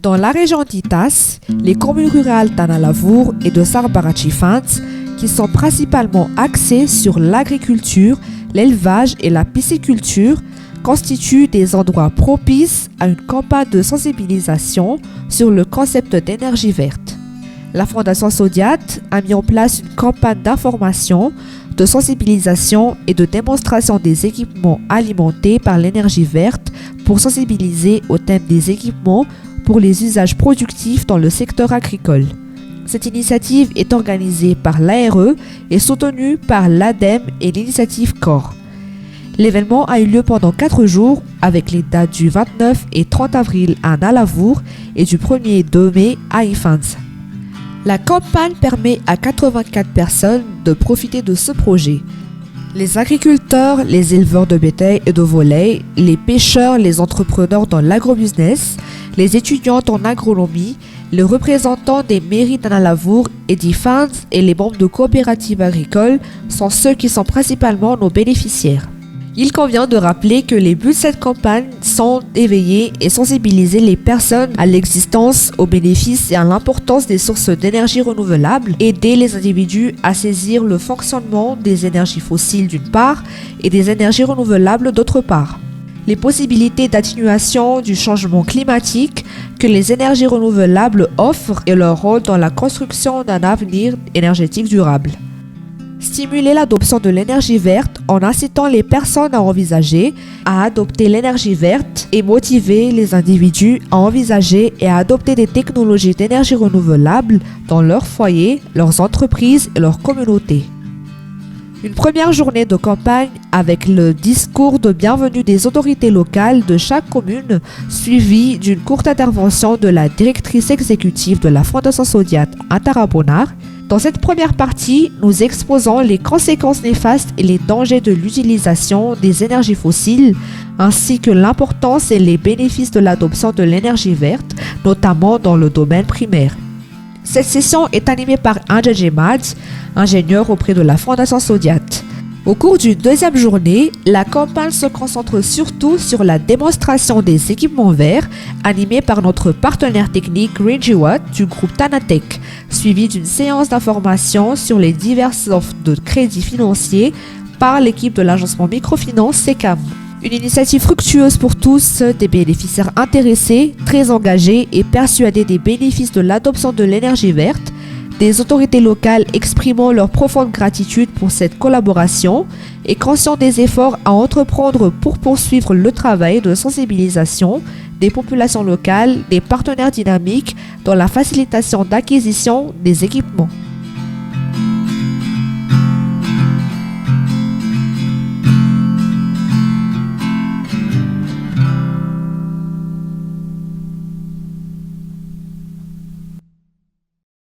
Dans la région d'Itas, les communes rurales d'Analavour et de Sarbarachi-Fans, qui sont principalement axées sur l'agriculture, l'élevage et la pisciculture, constituent des endroits propices à une campagne de sensibilisation sur le concept d'énergie verte. La Fondation Sodiat a mis en place une campagne d'information, de sensibilisation et de démonstration des équipements alimentés par l'énergie verte pour sensibiliser au thème des équipements pour les usages productifs dans le secteur agricole. Cette initiative est organisée par l'ARE et soutenue par l'ADEME et l'initiative CORE. L'événement a eu lieu pendant 4 jours avec les dates du 29 et 30 avril à Nalavour et du 1er et 2 mai à Ifans. La campagne permet à 84 personnes de profiter de ce projet. Les agriculteurs, les éleveurs de bétail et de volailles, les pêcheurs, les entrepreneurs dans l'agrobusiness, les étudiants en agronomie, les représentants des mairies d'Analavour et d'Ifans et les membres de coopératives agricoles sont ceux qui sont principalement nos bénéficiaires. Il convient de rappeler que les buts de cette campagne sont d'éveiller et sensibiliser les personnes à l'existence, aux bénéfices et à l'importance des sources d'énergie renouvelables, aider les individus à saisir le fonctionnement des énergies fossiles d'une part et des énergies renouvelables d'autre part, les possibilités d'atténuation du changement climatique que les énergies renouvelables offrent et leur rôle dans la construction d'un avenir énergétique durable. Stimuler l'adoption de l'énergie verte en incitant les personnes à envisager, à adopter l'énergie verte et motiver les individus à envisager et à adopter des technologies d'énergie renouvelable dans leur foyer, leurs entreprises et leurs communautés. Une première journée de campagne avec le discours de bienvenue des autorités locales de chaque commune, suivie d'une courte intervention de la directrice exécutive de la Fondation Sodiat à Tarabonar. Dans cette première partie, nous exposons les conséquences néfastes et les dangers de l'utilisation des énergies fossiles, ainsi que l'importance et les bénéfices de l'adoption de l'énergie verte, notamment dans le domaine primaire. Cette session est animée par Anja Jemad, ingénieur auprès de la Fondation Sodiat. Au cours d'une deuxième journée, la campagne se concentre surtout sur la démonstration des équipements verts, animée par notre partenaire technique GreenGWatt du groupe Tanatech, suivie d'une séance d'information sur les diverses offres de crédit financier par l'équipe de l'agencement microfinance SECAM. Une initiative fructueuse pour tous, des bénéficiaires intéressés, très engagés et persuadés des bénéfices de l'adoption de l'énergie verte, des autorités locales exprimant leur profonde gratitude pour cette collaboration et conscients des efforts à entreprendre pour poursuivre le travail de sensibilisation des populations locales, des partenaires dynamiques dans la facilitation d'acquisition des équipements.